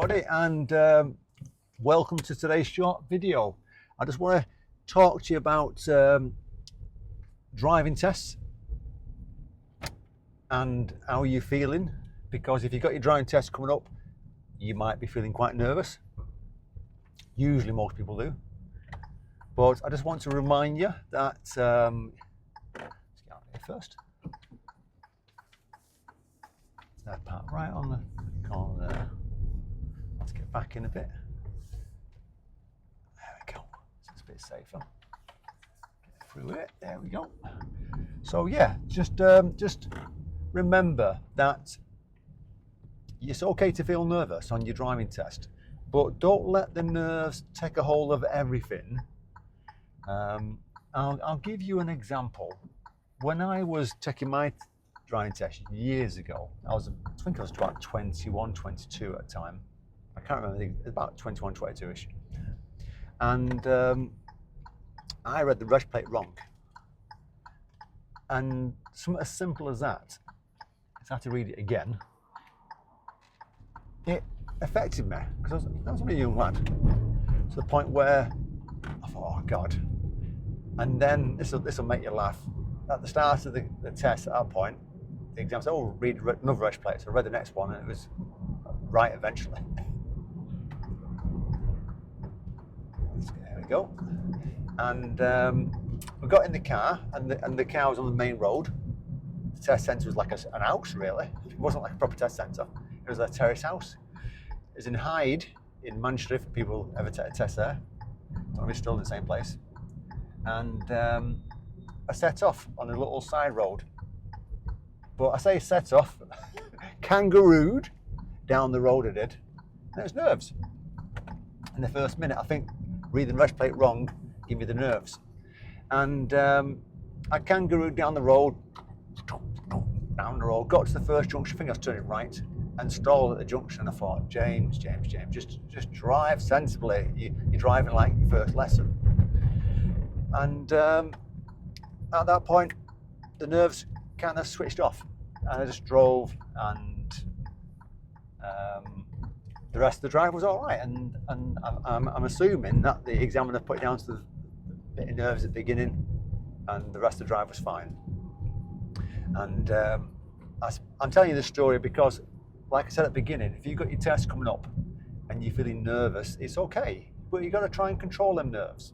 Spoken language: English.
everybody, and welcome to today's short video. I just want to talk to you about driving tests and how you're feeling, because if you've got your driving test coming up, you might be feeling quite nervous. Usually most people do, but I just want to remind you that let's get out here first. That part right on the corner there. Let's get back in a bit. There we go. So it's a bit safer. Get through it. There we go. So yeah, just remember that it's okay to feel nervous on your driving test, but don't let the nerves take a hold of everything. I'll give you an example. When I was taking my driving test years ago, I think I was about 21, 22 at the time. I can't remember, I think about 21, 22-ish. And I read the reg plate wrong. And something as simple as that, I had to read it again. It affected me, because I was only a young lad, to the point where I thought, oh God. And then this will make you laugh. At the start of the test, at that point, the exam said, oh, read another reg plate. So I read the next one, and it was right eventually. There we go. And we got in the car, and the car was on the main road. The test centre was like an house, really. It wasn't like a proper test centre. It was a terrace house. It was in Hyde, in Manchester, if people ever take a test there. I don't know if it's still in the same place. And I set off on a little side road. But I say set off, kangarooed down the road I did. And it was nerves. In the first minute, I think reading the reg plate wrong gave me the nerves. And I kangarooed down the road, got to the first junction, I think I was turning right, and stalled at the junction. I thought, James, just drive sensibly. You're driving like your first lesson. And at that point, the nerves kind of switched off, and I just drove, and the rest of the drive was all right. And I'm assuming that the examiner put it down to the bit of nerves at the beginning, and the rest of the drive was fine. And I'm telling you this story because, like I said at the beginning, if you've got your test coming up and you're feeling nervous, it's okay, but you've got to try and control them nerves.